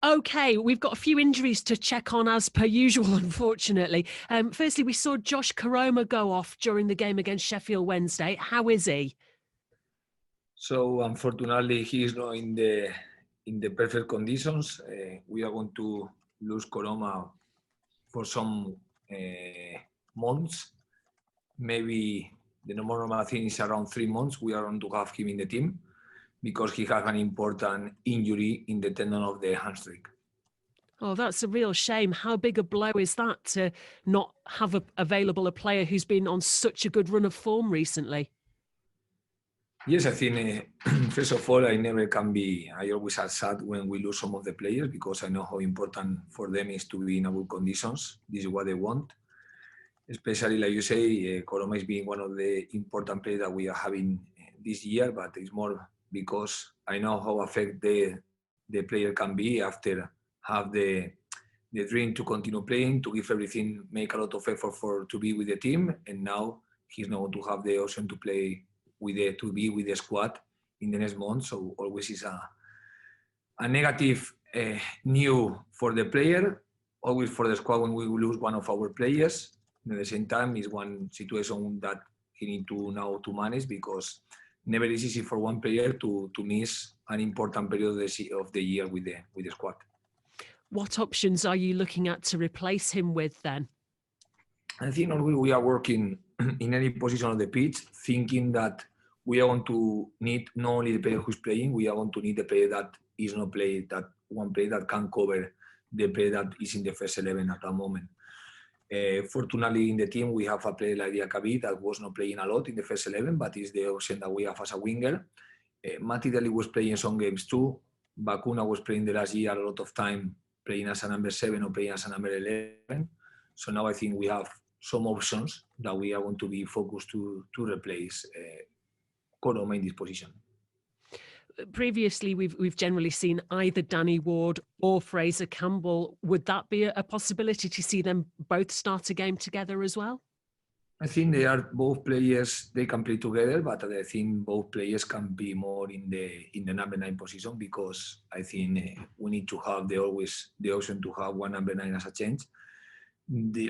Okay, we've got a few injuries to check on as per usual, unfortunately. Firstly, we saw Josh Koroma go off during the game against Sheffield Wednesday. How is he? So unfortunately, he is not in the perfect conditions. We are going to lose Koroma for some months. Maybe the normal thing is around 3 months. We are going to have him in the team because he has an important injury in the tendon of the hamstring. Oh, that's a real shame. How big a blow is that to not have available a player who's been on such a good run of form recently? Yes, I think, first of all, I always are sad when we lose some of the players because I know how important for them is to be in good conditions. This is what they want. Especially, like you say, Koroma is being one of the important players that we are having this year, but it's more because I know how affected the player can be after have the dream to continue playing, to give everything, make a lot of effort to be with the team, and now he's not going to have the option to play to be with the squad in the next month. So always is a negative news for the player, always for the squad when we lose one of our players. At the same time, is one situation that he need to now to manage because never is easy for one player to miss an important period of the year with the squad. What options are you looking at to replace him with then? I think we are working in any position on the pitch, thinking that we are going to need not only the player who's playing, we are going to need the player that is not playing, that one player that can cover the player that is in the first 11 at that moment. Fortunately, in the team, we have a player like Diakabi that was not playing a lot in the first 11, but is the option that we have as a winger. Mati Dali was playing some games too. Bakuna was playing the last year a lot of time, playing as a number 7 or playing as a number 11. So now I think we have some options that we are going to be focused to replace Koroma in this position. Previously, we've generally seen either Danny Ward or Fraser Campbell. Would that be a possibility to see them both start a game together as well? I think they are both players. They can play together, but I think both players can be more in the number 9 position because I think we need to have always the option to have one number 9 as a change.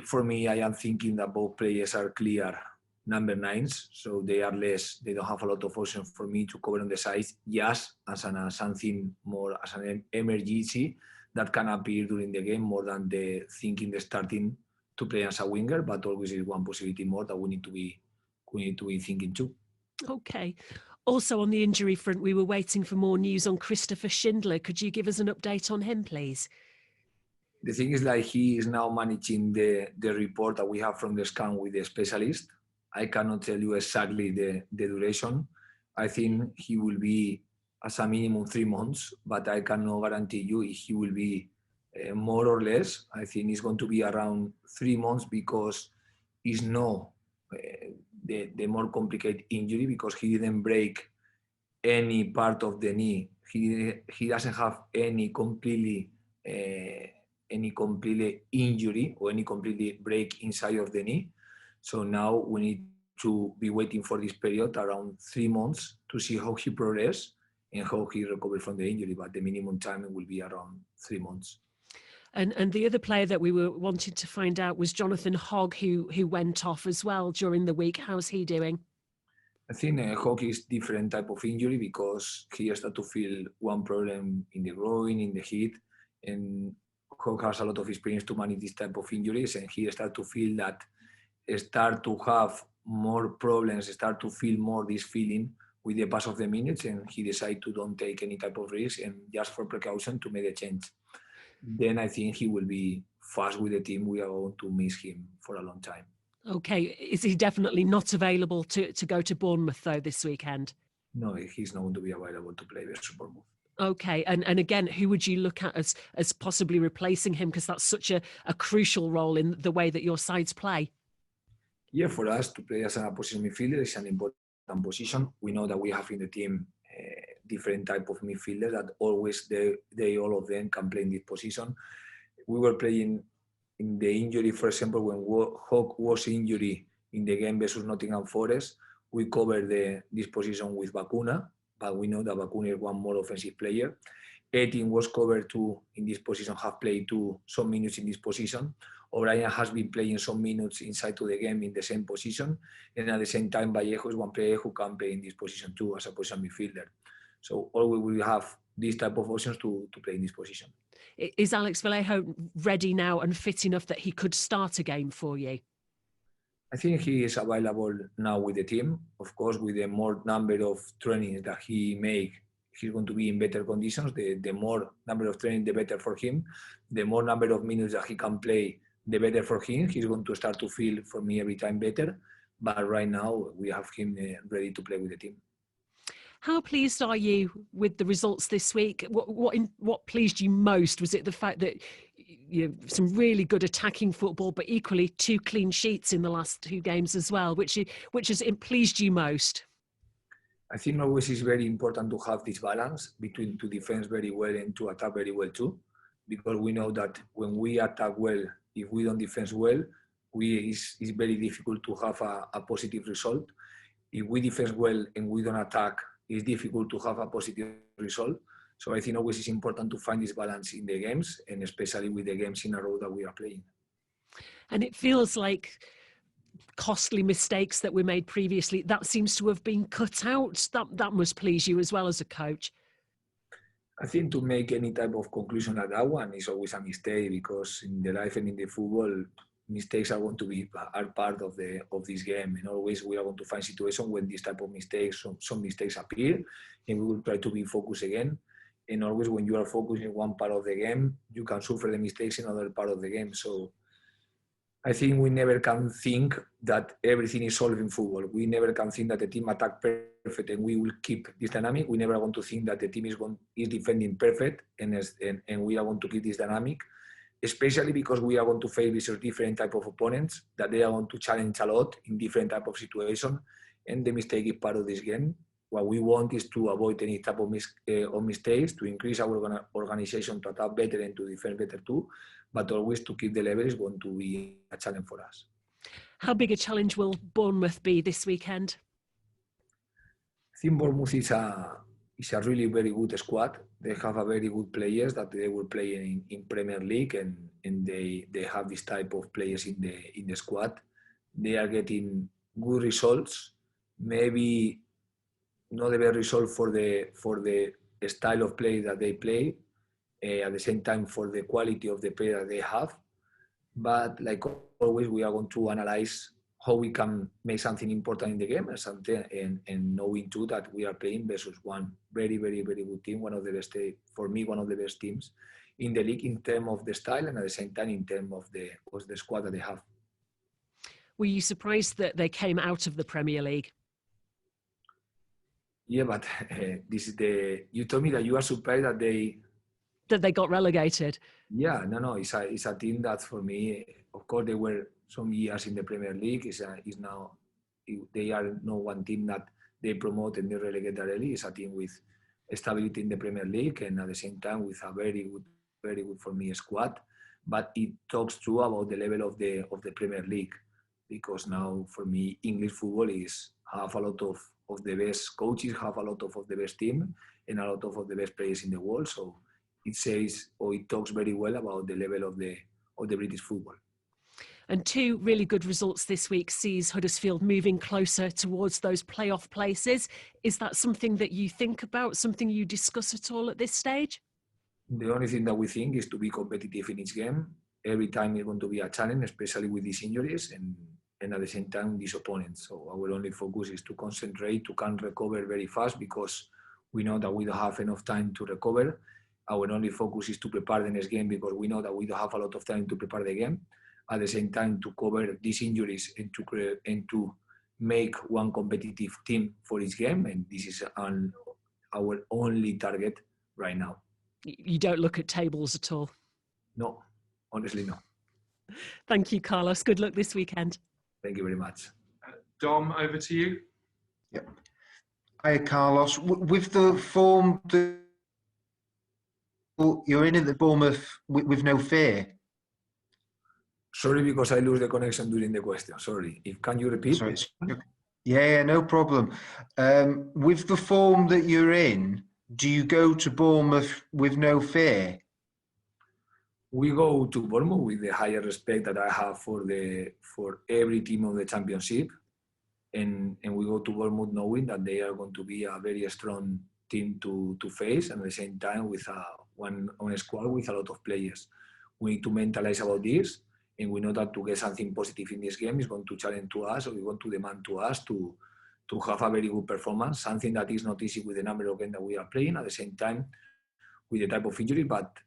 For me, I am thinking that both players are clear number 9s, so they don't have a lot of options for me to cover on the side, just as something more as an emergency that can appear during the game more than the starting to play as a winger, but always is one possibility more that we need to be thinking too. Okay. Also on the injury front, we were waiting for more news on Christopher Schindler. Could you give us an update on him, please? The thing is, like, he is now managing the report that we have from the scan with the specialist. I cannot tell you exactly the duration. I think he will be as a minimum 3 months, but I cannot guarantee you if he will be more or less. I think it's going to be around 3 months because it's not the more complicated injury because he didn't break any part of the knee. He doesn't have any completely injury or any completely break inside of the knee. So now we need to be waiting for this period around 3 months to see how he progresses and how he recovers from the injury. But the minimum time will be around 3 months. And the other player that we were wanting to find out was Jonathan Hogg, who went off as well during the week. How's he doing? I think Hogg is different type of injury because he started to feel one problem in the groin, in the hip, and Hogg has a lot of experience to manage this type of injuries, and he started to feel that start to have more problems, start to feel more this feeling with the pass of the minutes, and he decided to don't take any type of risk and just for precaution to make a change. Then I think he will be fast with the team. We are going to miss him for a long time. Okay, is he definitely not available to go to Bournemouth though this weekend? No, he's not going to be available to play versus Bournemouth. Okay, and again, who would you look at as possibly replacing him? Because that's such a crucial role in the way that your sides play. Yeah, for us to play as a position midfielder is an important position. We know that we have in the team different type of midfielders that always they all of them can play in this position. We were playing in the injury, for example, when Hogg was injured in the game versus Nottingham Forest, we covered this position with Bakuna, but we know that Bakuna is one more offensive player. 18 was covered two in this position, have played some minutes in this position. O'Brien has been playing some minutes inside to the game in the same position. And at the same time, Vallejo is one player who can play in this position too as a position midfielder. So always we will have these type of options to play in this position. Is Alexvallejo ready now and fit enough that he could start a game for you? I think he is available now with the team. Of course, with the more number of trainings that he make, he's going to be in better conditions. The more number of training, the better for him. The more number of minutes that he can play, the better for him. He's going to start to feel, for me, every time better. But right now, we have him ready to play with the team. How pleased are you with the results this week? What pleased you most? Was it the fact that some really good attacking football, but equally 2 clean sheets in the last 2 games as well, which has pleased you most? I think always it's very important to have this balance between to defend very well and to attack very well too, because we know that when we attack well, if we don't defend well, it's very difficult to have a positive result. If we defend well and we don't attack, it's difficult to have a positive result. So I think always it's important to find this balance in the games, and especially with the games in a row that we are playing. And it feels like costly mistakes that were made previously, that seems to have been cut out. That must please you as well as a coach. I think to make any type of conclusion like that one is always a mistake, because in the life and in the football, mistakes are going to be part of this game, and always we are going to find situations when this type of mistakes, some mistakes appear, and we will try to be focused again. And always when you are focused in one part of the game, you can suffer the mistakes in another part of the game. So I think we never can think that everything is solved in football. We never can think that the team attack perfect and we will keep this dynamic. We never want to think that the team is defending perfect and we are going to keep this dynamic, especially because we are going to face with different type of opponents that they are going to challenge a lot in different type of situations, and the mistake is part of this game. What we want is to avoid any type of mistakes, to increase our organization to attack better and to defend better too, but always to keep the level is going to be a challenge for us. How big a challenge will Bournemouth be this weekend? I think Bournemouth is a really very good squad. They have a very good players that they will play in Premier League, and they have this type of players in the squad. They are getting good results. Maybe not the best result for the style of play that they play. At the same time, for the quality of the player that they have. But like always, we are going to analyze how we can make something important in the game and knowing too that we are playing versus one very, very, very good team, one of the best, for me, one of the best teams in the league in terms of the style and at the same time in terms of the squad that they have. Were you surprised that they came out of the Premier League? Yeah, but this is you told me that you are surprised that they got relegated. Yeah, no, it's a team that for me, of course, they were some years in the Premier League. They are not one team that they promote and they relegate early. It's a team with stability in the Premier League and at the same time with a very good for me squad. But it talks too about the level of the Premier League, because now for me English football have a lot of the best coaches, have a lot of the best team and a lot of the best players in the world. So it says, or it talks very well about the level of the British football. And 2 really good results this week sees Huddersfield moving closer towards those playoff places. Is that something that you think about, something you discuss at all at this stage? The only thing that we think is to be competitive in each game. Every time is going to be a challenge, especially with these injuries and at the same time these opponents. So our only focus is to concentrate, to can recover very fast, because we know that we don't have enough time to recover. Our only focus is to prepare the next game, because we know that we don't have a lot of time to prepare the game. At the same time, to cover these injuries and to make one competitive team for each game. And this is our only target right now. You don't look at tables at all? No, honestly, no. Thank you, Carlos. Good luck this weekend. Thank you very much. Dom, over to you. Yep. Hi, Carlos. With the form that you're in at the Bournemouth with no fear. Sorry, because I lose the connection during the question. Sorry. Can you repeat? Sorry, yeah, no problem. With the form that you're in, do you go to Bournemouth with no fear? We go to Bournemouth with the higher respect that I have for every team of the Championship, and we go to Bournemouth knowing that they are going to be a very strong team to face, and at the same time with one on a squad with a lot of players. We need to mentalize about this, and we know that to get something positive in this game is going to challenge to us, or we want to demand to us to have a very good performance, something that is not easy with the number of games that we are playing, at the same time with the type of injury, but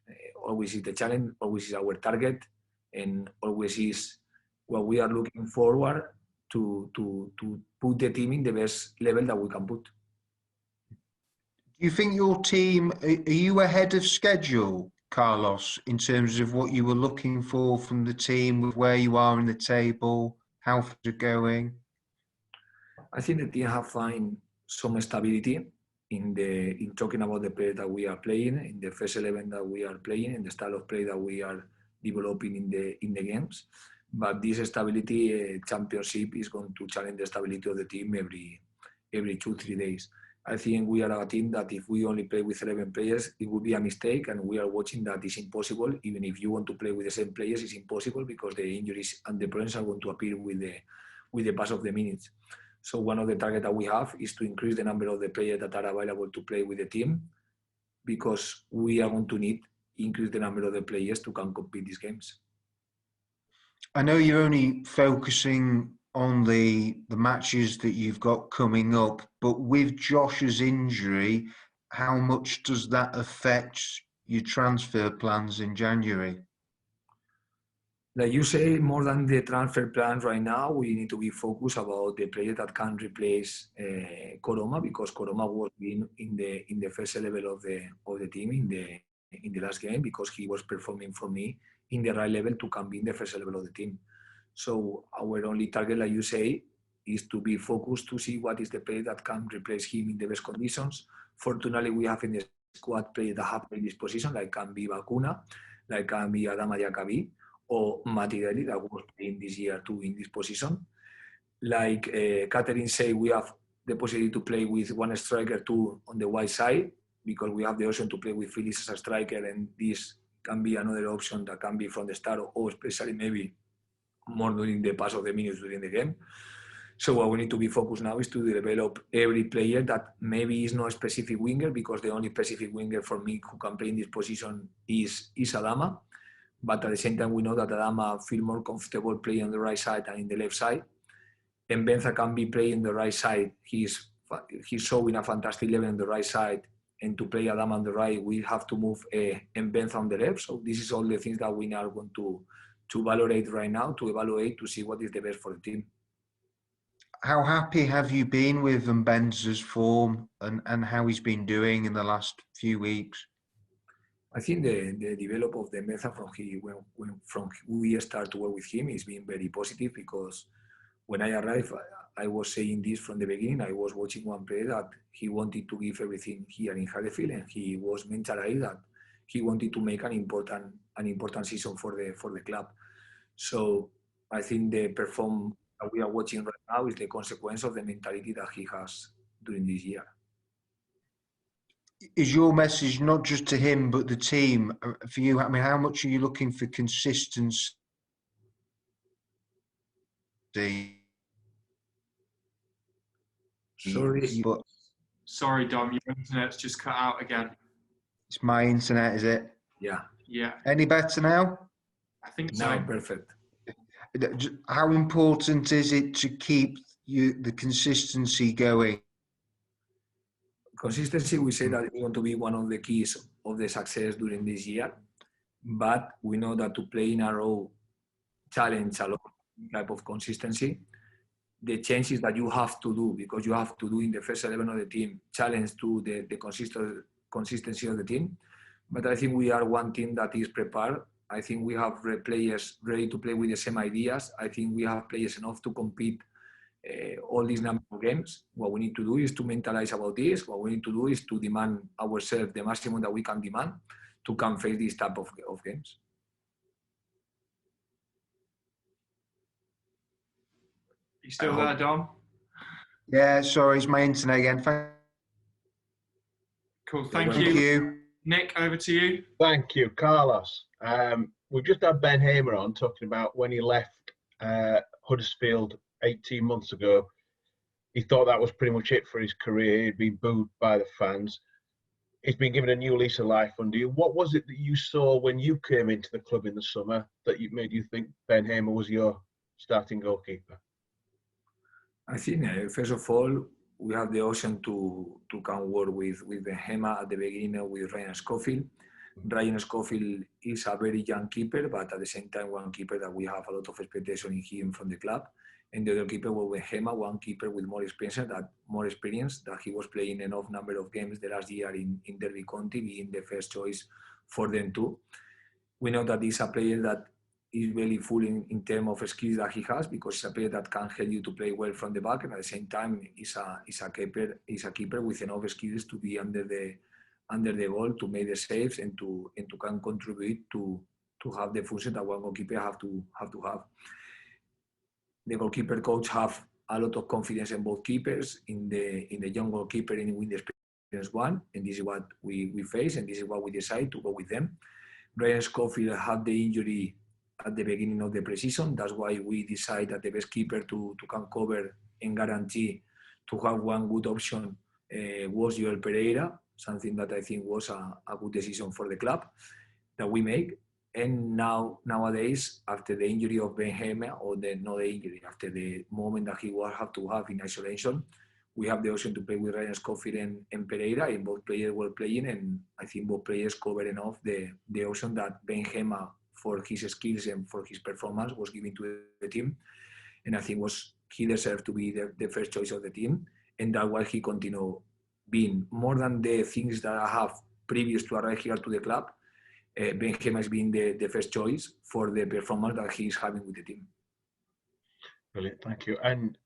always is the challenge, always is our target, and always is what we are looking forward to put the team in the best level that we can put. Do you think your team, are you ahead of schedule, Carlos, in terms of what you were looking for from the team, with where you are in the table, how things are going? I think the team have found some stability in talking about the play that we are playing, in the first 11 that we are playing, in the style of play that we are developing in the games. But this stability, Championship is going to challenge the stability of the team every 2-3 days. I think we are a team that if we only play with 11 players, it would be a mistake, and we are watching that it's impossible. Even if you want to play with the same players, it's impossible because the injuries and the problems are going to appear with the pass of the minutes. So one of the targets that we have is to increase the number of the players that are available to play with the team, because we are going to need increase the number of the players to can compete these games. I know you're only focusing on the matches that you've got coming up, but with Josh's injury, how much does that affect your transfer plans in January? Like you say, more than the transfer plans right now, we need to be focused about the player that can replace Koroma, because Koroma was in the first level of the team in the last game, because he was performing for me in the right level to come in the first level of the team. So our only target, like you say, is to be focused to see what is the player that can replace him in the best conditions. Fortunately, we have in the squad players that have played this position, like can be Bakuna, like can be Adama Diakabi, or Matirelli that was playing this year too in this position. Like Catherine said, we have the possibility to play with one striker too on the wide side, because we have the option to play with Phillips as a striker, and this can be another option that can be from the start, or especially maybe more during the pass of the minutes during the game. So what we need to be focused now is to develop every player that maybe is not a specific winger, because the only specific winger for me who can play in this position is Adama. But at the same time, we know that Adama feel more comfortable playing on the right side than in the left side. And Benza can be playing the right side. He's showing a fantastic level on the right side. And to play Adama on the right, we have to move Benza on the left. So this is all the things that we are going to evaluate right now, to see what is the best for the team. How happy have you been with Mbenza's form and how he's been doing in the last few weeks? I think the development of the method from we start to work with him is being very positive, because when I arrived, I was saying this from the beginning. I was watching one player that he wanted to give everything here in Huddersfield, and he was mentalized that he wanted to make an important season for the club. So I think the performance that we are watching right now is the consequence of the mentality that he has during this year. Is your message not just to him but the team for you? I mean, how much are you looking for consistency? Sorry, Dom, your internet's just cut out again. It's my internet, is it? Yeah. Yeah. Any better now? I think so. Now, perfect. How important is it to keep the consistency going? Consistency, we say that is going to be one of the keys of the success during this year, but we know that to play in a row challenge a lot type of consistency. The changes that you have to do, because you have to do in the first 11 of the team, challenge to the consistency of the team. But I think we are one team that is prepared. I think we have players ready to play with the same ideas. I think we have players enough to compete all these number of games. What we need to do is to mentalize about this. What we need to do is to demand ourselves the maximum that we can demand to come face this type of games. You still there, Dom? Yeah, sorry, it's my internet again. Cool. Thank Thank you. you. Nick, over to you. Thank you, Carlos. We've just had Ben Hamer on talking about when he left Huddersfield 18 months ago. He thought that was pretty much it for his career. He'd been booed by the fans. He's been given a new lease of life under you. What was it that you saw when you came into the club in the summer that made you think Ben Hamer was your starting goalkeeper? I think, first of all, we have the option to come work with Ben Hamer at the beginning with Ryan Scofield. Ryan Scofield is a very young keeper, but at the same time, one keeper that we have a lot of expectation in him from the club. And the other keeper was Ben Hamer, one keeper with more experience, that he was playing enough number of games the last year in Derby County, being the first choice for them too. We know that he's a player that is really full in terms of skills that he has, because he's a player that can help you to play well from the back, and at the same time, he's a keeper with enough skills to be under the goal, to make the saves, and to can contribute to have the function that one goalkeeper have to have. The goalkeeper coach have a lot of confidence in both keepers, in the young goalkeeper and in the experienced one, and this is what we face, and this is what we decide to go with them. Ryan Scofield had the injury at the beginning of the pre-season. That's why we decided that the best keeper to come cover and guarantee to have one good option was Joel Pereira, something that I think was a good decision for the club that we make. And nowadays, after the injury of Ben Hamer, after the moment that he will have to have in isolation, we have the option to play with Ryan Scofield and Pereira, and both players were playing, and I think both players covered enough the option that Ben Hamer, for his skills and for his performance, was given to the team. And I think he deserved to be the first choice of the team, and that's why he continued being, more than the things that I have previous to arrive here to the club. Ben Hamer has been the first choice for the performance that he is having with the team. Brilliant, thank you. And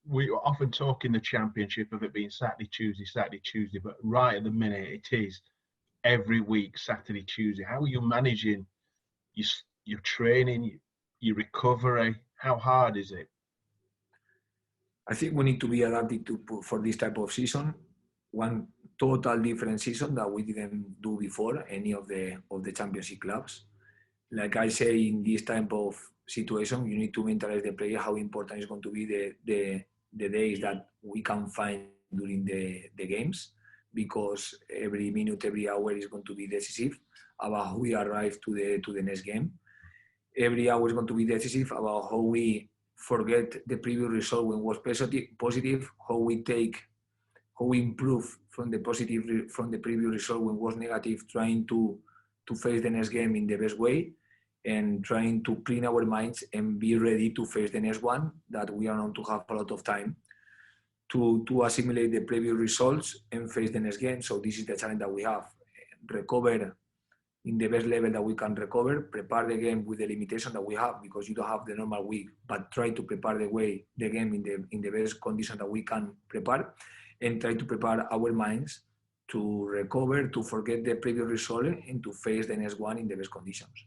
we often talk in the Championship of it being Saturday, Tuesday, but right at the minute it is every week, Saturday, Tuesday. How are you managing your training, your recovery? How hard is it? I think we need to be adapted for this type of season. One total different season that we didn't do before any of the Championship clubs. Like I say, in this type of situation, you need to mentalize the player how important is going to be the days that we can find during the games, because every minute, every hour is going to be decisive about how we arrive to the next game. Every hour is going to be decisive about how we forget the previous result when it was positive, how we improve from the previous result when it was negative, trying to face the next game in the best way, and trying to clean our minds and be ready to face the next one, that we are not to have a lot of time to assimilate the previous results and face the next game. So this is the challenge that we have. Recover in the best level that we can recover, prepare the game with the limitation that we have, because you don't have the normal week, but try to prepare the game in the best condition that we can prepare, and try to prepare our minds to recover, to forget the previous result, and to face the next one in the best conditions.